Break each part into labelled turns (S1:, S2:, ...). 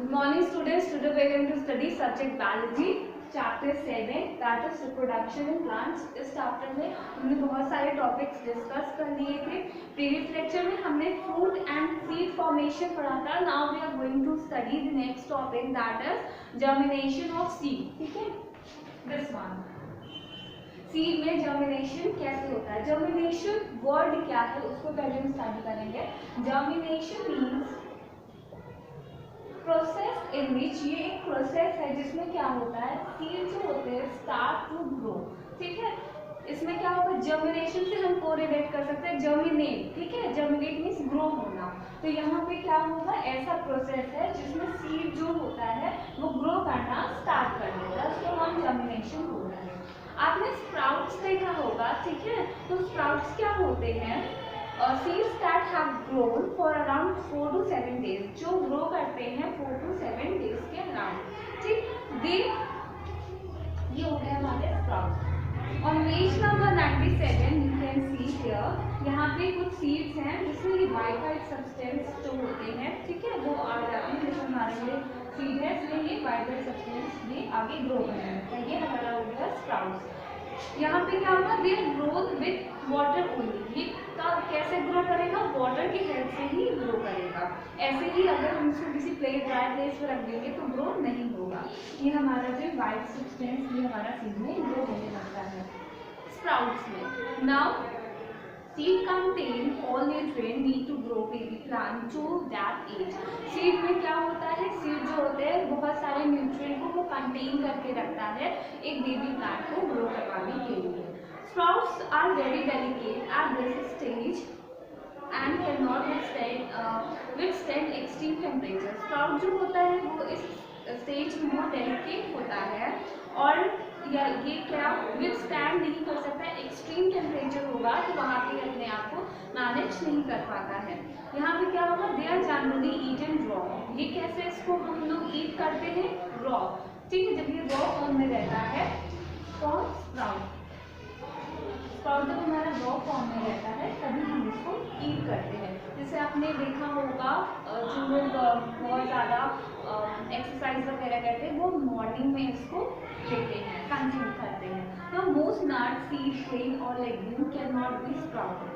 S1: Good morning students. Today we are going to study subject biology chapter 7 that is reproduction in plants. इस chapter में हमने बहुत सारे topics discuss कर लिए थे. Previous lecture में हमने fruit and seed formation पढ़ा था. Now we are going to study the next topic that is germination of seed. ठीक है? This one. सीड में जर्मिनेशन कैसे होता है? जर्मिनेशन वर्ड क्या है उसको पहले हम स्टडी करेंगे. जर्मिनेशन मीन्स प्रोसेस इन विच, ये एक प्रोसेस है जिसमें क्या होता है, सीड जो होते हैं स्टार्ट टू ग्रो. ठीक है, इसमें क्या होगा, जर्मिनेशन से हम कोरिलेट कर सकते हैं जर्मिनेट. ठीक है, जर्मिनेट मीन्स ग्रो होना. तो यहाँ पे क्या होगा, ऐसा प्रोसेस है जिसमें सीड जो होता है वो ग्रो करना स्टार्ट कर देता है, उसको हम जर्मिनेशन बोल रहे हैं. आपने स्प्राउट्स देखा होगा. ठीक है, तो स्प्राउट्स क्या होते हैं, seeds that have grown for around 4 to 7 days, जो ग्रो करते हैं 4 to 7 days के अराउंड. ठीक, ये हो गए हमारे sprouts. On page number 97 you can see here, यहाँ पे कुछ सीड्स हैं जिसमें ये वाइट वाइट सब्सटेंस जो होते हैं, ठीक है, वो आ जाते हैं. जैसे हमारे लिए सीड है इसलिए ये वाइट वाइट सब्सटेंस ये आगे ग्रो करने लगता है. ये हमारा हो गया स्प्राउट्स. यहाँ पे क्या होगा, their growth with water only. ये कैसे ग्रो करेगा, वाटर की हेल्प से ही ग्रो करेगा. ऐसे ही अगर हम इसको किसी ड्राई प्लेस पर रख देंगे तो ग्रो नहीं होगा. ये हमारा जो वाइट सब्सटेंस ये हमारा सीड में ग्रो होने लगता है स्प्राउट्स में. Now seed contain all nutrient need to grow baby plant to that age. Seed में क्या होता है, सीड जो होते हैं बहुत सारे न्यूट्रिएंट को वो कंटेन करके रखता है एक बेबी प्लांट को ग्रो करवाने के लिए. Sprouts are very delicate at this stage and cannot withstand extreme temperature. Sprout जो होता है वो इस स्टेज में बहुत डेलिकेट होता है और ये क्या विथस्टैंड नहीं कर सकता. एक्सट्रीम टेम्परेचर होगा तो वहाँ पे अपने आप को मैनेज नहीं कर पाता है. यहाँ पे क्या होगा, they are generally eaten raw. ये कैसे इसको हम लोग ईट करते हैं, रॉ. ठीक है, जब ये रॉ फॉर्म में रहता है कौन, स्प्राउट. स्प्राउट जब हमारा रॉ फॉर्म में रहता है तभी हम इसको ईट करते हैं. जैसे आपने देखा होगा जो लोग बहुत ज़्यादा एक्सरसाइज वगैरह करते हैं वो मॉर्निंग में इसको लेते हैं, कंज्यूम करते हैं. तो मोस्ट नट, सीड, ग्रेन और legume can not be sprouted,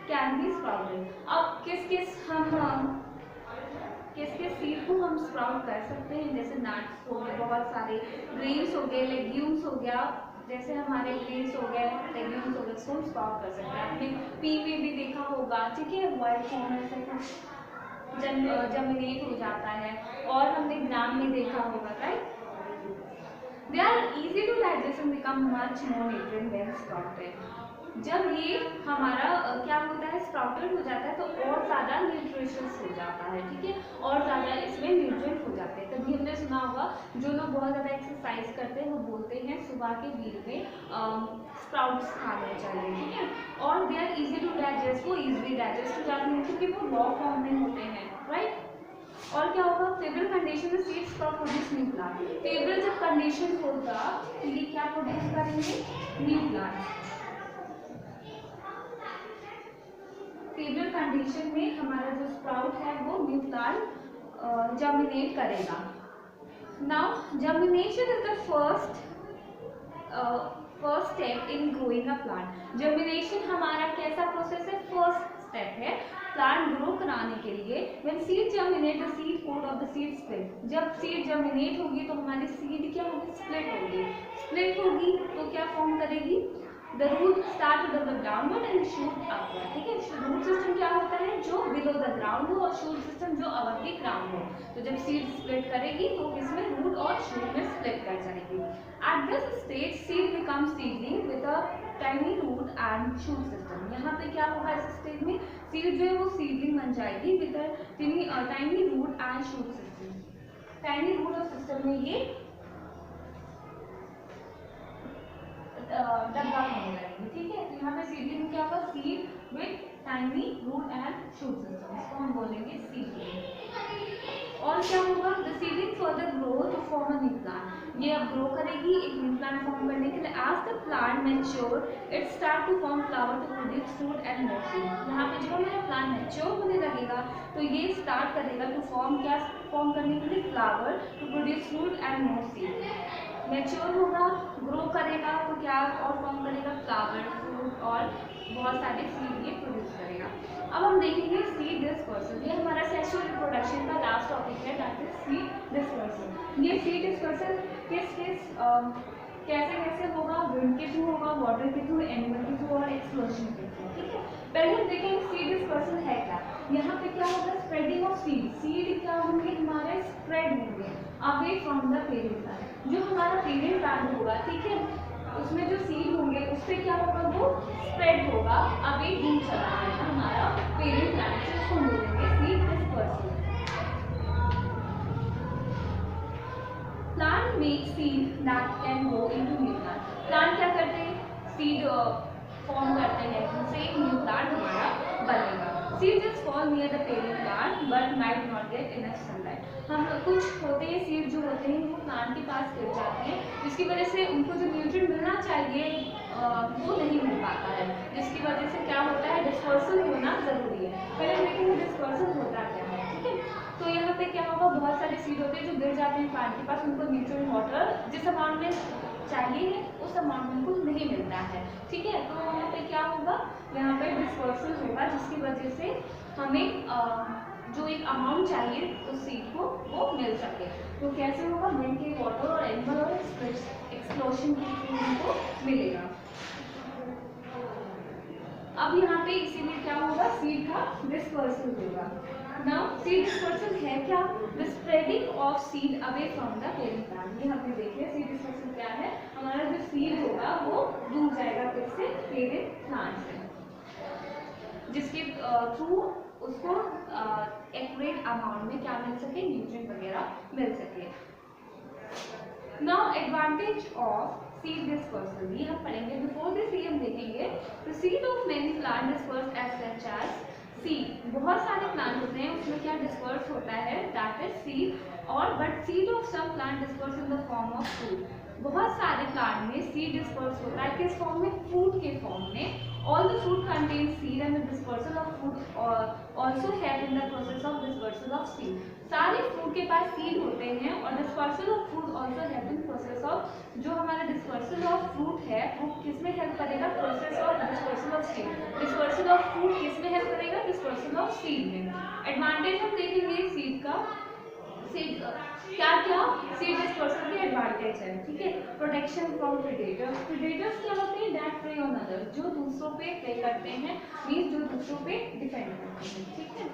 S1: can be sprouted. अब किस सीड को हम स्प्राउट कर सकते हैं, जैसे नट्स हो गए, बहुत सारे ग्रेन्स हो गए, लेग्यूम्स हो गया. जैसे हमारे ग्रेन्स हो गए, लेग्यूम्स हो गए, इसको हम स्प्राउट कर सकते हैं. आपने पी में भी देखा होगा. ठीक है, वाइट फॉर्म में से कुछ जर्मिनेट हो जाता है. और हमने ग्राम में देखा होगा, right. They are easy to digest and become much more nutrient when sprouted. जब ये हमारा क्या होता है, स्प्राउटेड हो जाता है तो और ज़्यादा न्यूट्रिशियस हो जाता है. ठीक है, और ज़्यादा इसमें न्यूट्रिएंट हो जाते हैं. तभी हमने सुना होगा जो लोग बहुत ज़्यादा एक्सरसाइज करते हैं वो बोलते हैं सुबह के बीच में स्प्राउट्स खाने चाहिए. ठीक है, और they are easy to digest, वो इजीली डाइजेस्ट हो जाते हैं क्योंकि वो रॉ फॉर्म में होते हैं, राइट. और क्या होगा, फेवरल कंडीशन में seeds for produce new plant. Favourable जब कंडीशन होगा तो ये क्या प्रोड्यूस करेंगे, न्यू प्लांट. फेवरल कंडीशन में हमारा जो स्प्राउट है वो न्यू प्लांट जर्मिनेट करेगा. Now germination is the first step in growing a plant. Germination हमारा कैसा प्रोसेस है, फर्स्ट स्टेप है प्लांट ग्रो कराने के लिए. When seed germinate the seed coat of the seed split. जब सीड जर्मिनेट होगी तो हमारी सीड क्या होगी, स्प्लिट होगी. स्प्लिट होगी तो क्या फॉर्म करेगी, the root start to develop downward and shoot upward. ठीक है, रूट सिस्टम क्या होता है, जो बिलो द ग्राउंड हो, और शूट सिस्टम जो अबव द ग्राउंड हो. तो जब सीड स्प्लिट करेगी तो इसमें रूट और शूट में स्प्लिट कर जाएगी. At this stage seed become seedling with a tiny root and shoot system. यहाँ पे क्या होगा, इस स्टेज में सीड जो है वो सीडलिंग बन जाएगी with a tiny root and shoot system. Tiny root और सिस्टम में ये डब्बा होने लगेगी. ठीक है, तो यहाँ पे सीडलिंग में क्या होगा, seed with tiny root and shoot system, इसको हम बोलेंगे सीडलिंग. और क्या होगा, the seedling further grow to form a new plant. ये अब ग्रो करेगी एक न्यू प्लांट फॉर्म करने के लिए। As the plant mature it start to form flower to produce fruit and more seed. यहाँ पे जब हमारा प्लांट मैच्योर होने लगेगा तो ये स्टार्ट करेगा टू फॉर्म, क्या फॉर्म करने के लिए, flower to produce fruit and more seed. Mature होगा, ग्रो करेगा तो क्या और फॉर्म करेगा, फ्लावर, फ्रूट और बहुत सारे सीड ये प्रोड्यूस करेगा। अब हम देखेंगे सीड डिस्पर्सल। ये हमारा सेक्सुअल रिप्रोडक्शन का लास्ट टॉपिक है, दैट इज सीड डिस्पर्सल। ये सीड डिस्पर्सल कैसे कैसे होगा, विंड के थ्रू होगा, वाटर के थ्रू, एनिमल के थ्रू और एक्सप्लोजन के थ्रू। ठीक है, पहले हम देखेंगे सीड डिस्पर्सल है क्या। यहाँ पे क्या होगा, स्प्रेडिंग ऑफ सीड। सीड क्या होंगे हमारे, स्प्रेड होंगे away from the parent plant. जो हमारा पेरेंट प्लांट होगा, ठीक है, उसमें जो सीड होंगे उससे क्या होगा, वो स्प्रेड होगा, अवे दूर चला जाएगा हमारा पेरेंट प्लांट से, उसको बोलेंगे seed dispersal. Plant make seed that can grow into new plant. Plant क्या करते हैं, सीड फॉर्म करते हैं, जिससे एक न्यू प्लांट हमारा बनेगा। Seed just fall near the parent plant but might not get enough sunlight. हम कुछ होते हैं सीड जो होते हैं वो प्लांट के पास गिर जाते हैं, जिसकी वजह से उनको जो न्यूट्रिएंट मिलना चाहिए वो नहीं मिल पाता है, जिसकी वजह से क्या होता है, डिस्पर्सल होना जरूरी है। पहले देखेंगे डिस्पर्सल होता क्या है। ठीक है, तो यहाँ पे क्या होगा, बहुत सारे सीड होते हैं जो गिर जाते हैं प्लांट के पास, उनको न्यूट्रिएंट वाटर जिस अमाउंट में चाहिए है उस अमाउंट में उनको नहीं मिलता है। ठीक है, तो यहाँ पे क्या होगा, यहाँ पे डिस्पर्सल होगा, जिसकी वजह से हमें जो एक अमाउंट चाहिए उस सीड को वो मिल सके। तो कैसे होगा, विंड के, वाटर और एनिमल और एक्सप्लोजन के थ्रू उनको मिलेगा। अब यहाँ पे इसीलिए क्या होगा, सीड का डिस्पर्सल होगा। नाउ सीड डिस्पर्सल है क्या, the spreading of seed away from the parent plant. ये हमने देखिए सीड डिस्पर्सल क्या है, हमारा जो सीड होगा वो दूर जाएगा किससे, पेरेंट प्लांट से, जिसके थ्रू उसको एक्यूरेट अमाउंट में क्या मिल सके, न्यूट्रिएंट वगैरह मिल सके। Now advantage of seed dispersal ये हम पढ़ेंगे। बिफोर दिस ये हम देखेंगे the seed of many plant disperse as such as seed. बहुत सारे प्लांट होते हैं उसमें क्या डिस्पर्स होता है, दैट इज सीड। और but seed of some plant disperse in the form of fruit. बहुत सारे प्लांट में सीड डिस्पर्स होता है किस फॉर्म में, फ्रूट के फॉर्म में। All the fruit contains seed and the dispersal of fruit also help in the process of dispersal of seed. सारे फ्रूट के पास सीड होते हैं और dispersal of fruit also help in process of, जो हमारा dispersal of fruit है वो किसमें हेल्प करेगा, process of dispersal of seed। dispersal of fruit किसमें हेल्प करेगा, dispersal of seed में। एडवांटेज हम देखेंगे सीड का, सीड क्या क्या सीड डिस्पर्सल के एडवांटेज है। ठीक है, प्रोटेक्शन फ्रॉम प्रेडेटर्स। प्रेडेटर्स क्या होते हैं, दैट प्रे ऑन अदर्स, जो दूसरों पे प्रे करते हैं, मींस जो दूसरों पे डिपेंड करते हैं। ठीक है,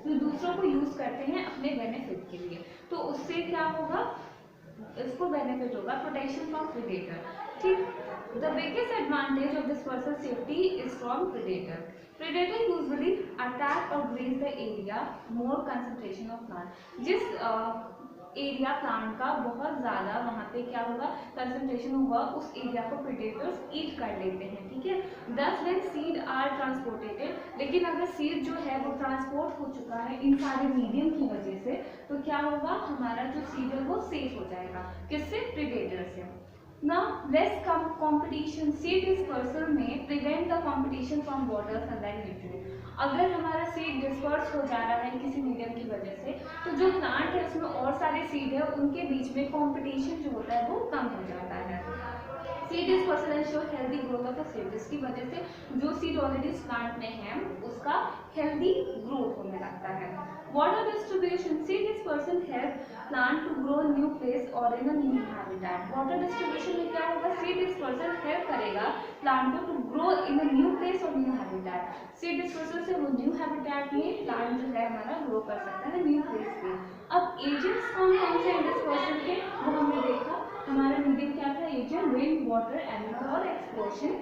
S1: जो दूसरों को यूज करते हैं अपने बेनिफिट के लिए, तो उससे क्या होगा, इसको बेनिफिट होगा, प्रोटेक्शन फ्रॉम प्रेडेटर। ठीक, the biggest advantage of dispersal safety is from predator. Predator usually attack or graze the area more concentration of plant। जिस एरिया प्लांट का बहुत ज़्यादा वहाँ पे क्या होगा, कंसंट्रेशन होगा, उस एरिया को प्रेडेटर्स ईट कर लेते हैं। ठीक है, दस व्हेन सीड आर ट्रांसपोर्टेटेड, लेकिन अगर सीड जो है वो ट्रांसपोर्ट हो चुका है इन सारे मीडियम की वजह से, तो क्या होगा, हमारा जो सीड है वो सेफ हो जाएगा, किससे, प्रेडेटर से। Now less competition, seed dispersal में prevent the competition from water, sunlight, nutrient। अगर हमारा सीड डिस्पर्स हो जा रहा है किसी मीडियम की वजह से, तो जो प्लांट है उसमें और सारे सीड है, उनके बीच में कंपटीशन जो होता है वो कम हो जाता है। Seed dispersal ensure healthy growth of the seed, जिसकी वजह से जो सीड ऑलरेडी इस प्लांट में है उसका हेल्दी ग्रोथ होने लगता है। Water distribution, seed dispersal help plant to grow new place और in a new habitat. Water distribution में क्या होगा, सीड डिस्पर्सल हेल्प करेगा प्लांट को to grow in a new place और न्यू हैबिटेट। सीड डिस्पर्सल से वो न्यू हैबिटेट में प्लांट जो है हमारा ग्रो कर सकता है, न्यू प्लेस पे। अब एजेंट्स कौन कौन से डिस्पर्सल के वो हमने देखा, हमारा मीडियम क्या था, एजेंट, विंड, वाटर, एनिमल और एक्सप्लोजन।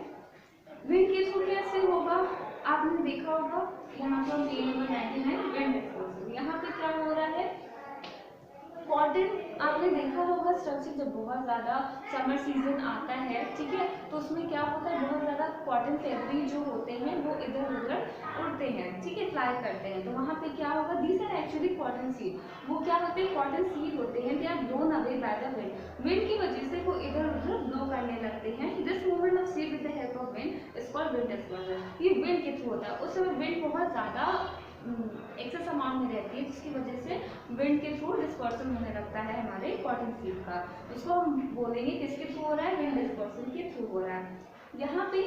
S1: विंड के थ्रू कैसे होगा, आपने देखा होगा यहाँ पर पेज नंबर 99 विंड डिस्पर्सल। यहाँ पे क्या हो रहा है, कॉटन आपने देखा होगा स्ट्रक्चर जब बहुत ज़्यादा समर सीजन आता है, ठीक है, तो उसमें क्या होता है, बहुत ज़्यादा कॉटन फैब्रिक जो होते हैं वो इधर उधर उड़ते हैं, ठीक है, फ्लाई करते हैं, तो वहाँ पे क्या होगा, these are actually cotton seed, वो क्या होते हैं, कॉटन सीड होते हैं, they are blown away by the wind, wind की वजह से वो इधर उधर ब्लो करने लगते हैं। This movement of seed with the help of wind is called wind dispersion. ये विंड के थ्रू होता है, उस समय विंड बहुत ज़्यादा एक्सेस अमाउंट में रहती है, जिसकी वजह से विंड के थ्रू डिस्पर्सन होने लगता है हमारे कॉटन सीड का। इसको हम बोलेंगे किसके थ्रू हो रहा है, विंड डिस्पर्सन के थ्रू हो रहा है। यहाँ पे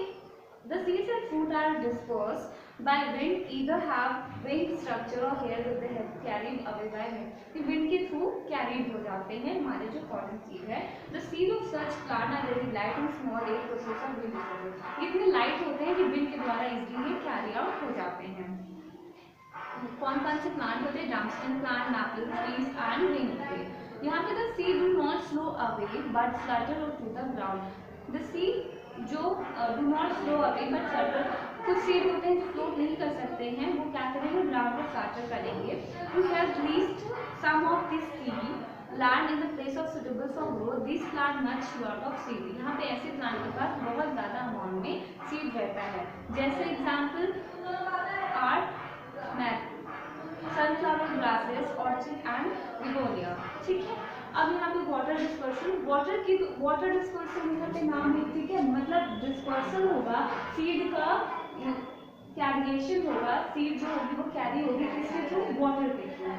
S1: the seeds and fruit are dispersed by wind, either have wing structure or hair with the head carried away by wind। कि विंड के थ्रू कैरीड हो जाते हैं हमारे जो कॉटन सीड है। The seed of such plant are very light and small, एक process of wind dispersion, इतने लाइट होते हैं कि विंड के द्वारा इजीली कैरी आउट हो जाते हैं। कौन कौन से प्लांट होते हैं, drumstick plant, maple trees and wing tree. यहाँ पे the seed do not slow away but flutter to the ground. The seed जो do not slow away but flutter, कुछ सीड होते हैं जो फ्लोट नहीं कर सकते हैं, वो क्या करेंगे, ग्राउंड पर फ्लटर करेंगे। To have reached some of this seed land in the place of suitable for growth, this plant much lot of seed. यहाँ पे ऐसे प्लांट के पास बहुत ज़्यादा अमाउंट में सीड रहता है, जैसे example are sunflower grasses, orchid and begonia, ठीक है। अब यहाँ पे वाटर डिस्पर्सन, वाटर डिस्पर्सन का नाम है, ठीक है, मतलब डिस्पर्सन होगा सीड का, कैरिएशन होगा, सीड जो होगी वो कैरी होगी किसके थ्रू, वाटर के थ्रू।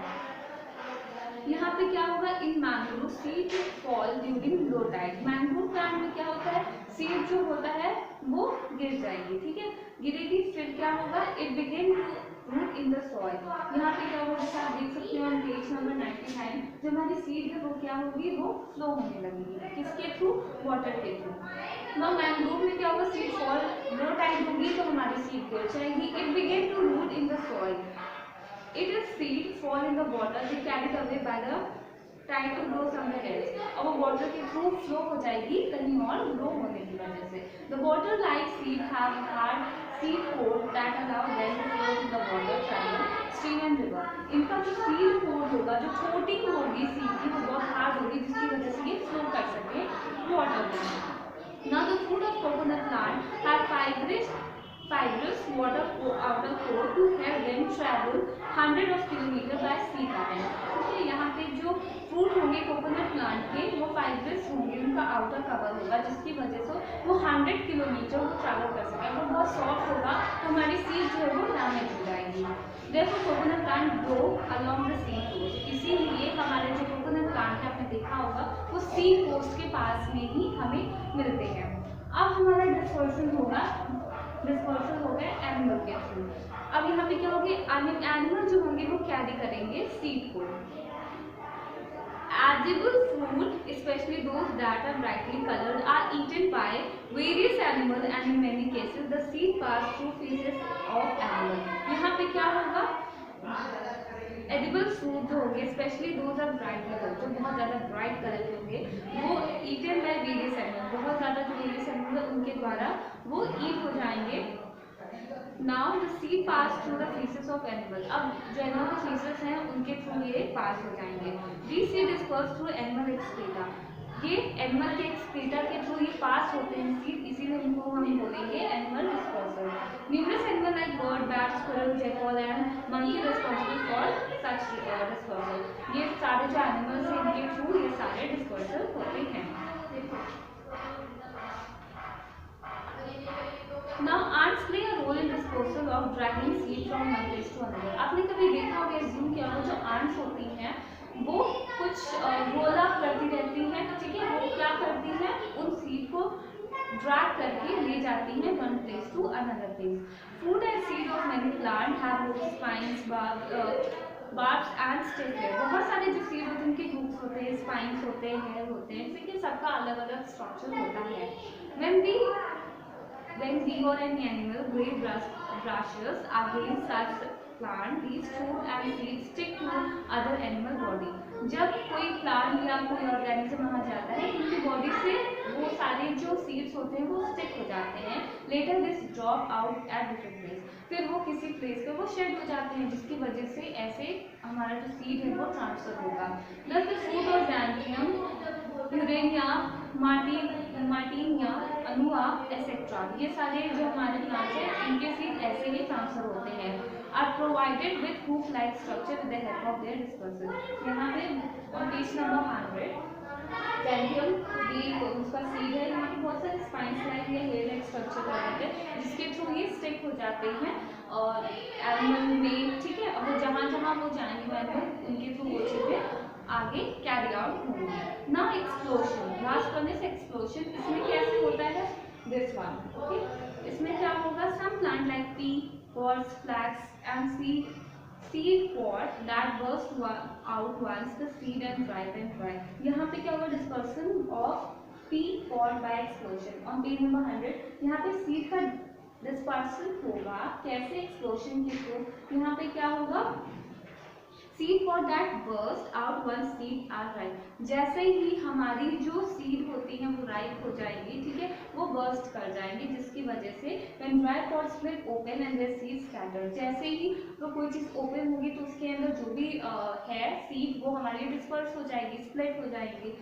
S1: यहाँ पे क्या होगा, in mangrove seed fall during low tide. Mangrove plant में क्या होता है, सीड जो होता है वो गिर जाएगी, ठीक है, गिरेगी, फिर क्या होगा, it begin to root in the soil. यहाँ पे क्या होगा, जैसे आप देख सकते हो पेज नंबर 99, जो हमारी सीड है वो क्या होगी, वो फ्लो होने लगेगी, किसके थ्रू, वाटर के थ्रू। ना मैंग्रोव में क्या होगा, सीड फॉल लो टाइड होगी तो हमारी सीड गिर जाएगी, it begin to root in the soil. It is seed fall in the water, they carried away by the tide to grow somewhere else। अब वो water के थ्रू फ्लो हो जाएगी कहीं और ग्रो होने की वजह से। The water like seed have hard seed coat that allow them to flow in the water channel, stream and river। इनका जो seed coat होगा, जो coating होगी सीड की, वो बहुत हार्ड होगी, जिसकी वजह से ये फ्लो कर सके वाटर में। Now the fruit of coconut plant have fibrous water outer coat to help them travel hundreds of kilometers by sea current। ठीक है, यहाँ पे जो फ्रूट होंगे कोकोनट प्लांट के, वो फाइब्रस होंगे, उनका आउटर कवर होगा, जिसकी वजह से वो 100 किलोमीटर वो ट्रैवल कर सके। वो बहुत सॉफ्ट होगा तो हमारी सीड जो है वो डैमेज हो जाएगी। देखो coconut plant grow along the sea coast, इसीलिए हमारे जो कोकोनट प्लांट है आपने देखा होगा वो सी कोस्ट के पास में ही हमें मिलते हैं। अब हमारा डिस्पर्सन हो गया एनिमल के थ्रू। अब यहाँ पे क्या होंगे, एनिमल जो होंगे वो कैरी करेंगे सीड को। Edible fruit, especially those that are brightly colored, are eaten by various animals and in many cases the seed pass through feces of animal। यहाँ पे क्या होगा, एडिबल फ्रूट जो होंगे specially those are bright colour, जो बहुत ज़्यादा bright colour के होंगे, वो ईटन बाय वेरियस एनिमल, बहुत ज़्यादा जो वेरियस एनिमल है उनके द्वारा वो ईट हो जाएंगे। Now the seed pass through the faeces of animal. अब जो एनिमल के फीसेस हैं उनके थ्रू ये पास हो जाएंगे। The seed disperse through animal excreta, ये एनिमल के एक्सक्रीटा के थ्रू ये पास होते हैं सीड, इसीलिए इनको हम बोलेंगे animal dispersal. Numerous animal like bird, bat, squirrel, jackal and monkey responsible for such dispersal. ये सारे जो एनिमल्स हैं इनके थ्रू ये सारे डिस्पर्सल होते हैं। Now ants play a role in dispersal of dragging seed from one place to another। आपने कभी देखा होगा, एज्यूम किया होगा, जो ants होती हैं वो कुछ रोल अप करती रहती हैं, ठीक है, वो क्या करती हैं, उन सीड को ड्रैग करके ले जाती हैं one place to another place. Food and seed of many plant have roots, spines, barbs and stem. बहुत सारे जो सीड होते हैं उनके रूट्स होते हैं, स्पाइन्स होते हैं, हेयर होते हैं, ठीक है, सबका अलग अलग स्ट्रक्चर होता है। When we or any animal grade brushes against such plant, these fruit and seeds stick to other animal body। जब कोई प्लांट या कोई ऑर्गेनिज्म वहाँ जाता है, उनकी बॉडी से वो सारे जो सीड्स होते हैं वो स्टिक हो जाते हैं। Later this drop out at different place। फिर वो किसी प्लेस पे वो शेड हो जाते हैं, जिसकी वजह से ऐसे हमारा जो सीड है वो ट्रांसफर होगा। प्लस द फ्रूट और जैंथियम, यूरेनिया, मार्टिनिया, अनुआ एक्सेट्रा, ये सारे जो हमारे प्लांट्स हैं इनके सीड ऐसे ही ट्रांसफर होते हैं। Are provided with hook like structure with the help of their dispersal. यहाँ पे पेज नंबर 100 जैंथियम भी उसका सीड है, यहाँ पे बहुत सारे स्पाइंस लाइक या हेयर लाइक स्ट्रक्चर होते हैं जिसके थ्रू ये स्टिक हो जाते हैं और एनिमल में, ठीक है। अब जहाँ जहाँ वो जाएंगे एनिमल उनके थ्रू वो चीज़ें आगे कैरी आउट होंगी ना। Explosion, last one is explosion. इसमें कैसे होता है दिस वन, ओके। इसमें क्या होगा, some plant like pea, pods, flax and seed pod that burst out once the seed and ripe and dry। यहाँ पे क्या होगा, dispersion of pea pod by explosion on page number 100। यहाँ पे seed का dispersion होगा कैसे, explosion के थ्रू। यहाँ पे क्या होगा, seed pod that burst out once seed are ripe। जैसे ही हमारी जो seed होती है वो ripe हो जाएगी, ठीक है, वो burst कर जाएंगे, जिसकी वजह से when dry pods split open and their seeds scatter। जैसे ही वो कोई चीज़ ओपन होगी तो उसके अंदर जो भी है सीड वो हमारी डिस्पर्स हो जाएगी, स्प्लिट हो जाएगी,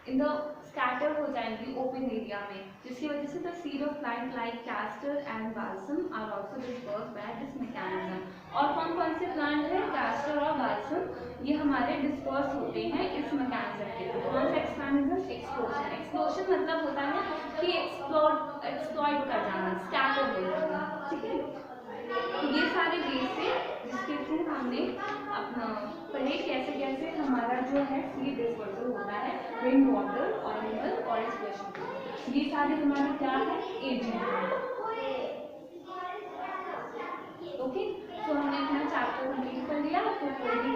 S1: इन द स्कैटर हो जाएंगी ओपन एरिया में, जिसकी वजह से the seed of plant like castor and balsam are also disperse by this mechanism. और कौन कौन से प्लांट है, कैस्टर और बाल्सम, ये हमारे डिस्पर्स होते हैं इस मैकेनिज्म के थ्रू। कौन सा मैकेनिज्म, एक्सप्लोजन। एक्सप्लोजन मतलब होता है कि एक्सप्लॉइट कर जाना, स्कैटर हो जाना, ठीक है। ये सारे बेस है जिसके थ्रू हमने अपना पढ़े कैसे कैसे हमारा जो है सीड डिस्पर्सल होता है रेन वाटर और एनिमल और एक्सप्लोशन। ये सारे हमारे क्या है, एजेंट है, ओके। तो हमने अपना चैप्टर कंप्लीट कर लिया। तो कोई भी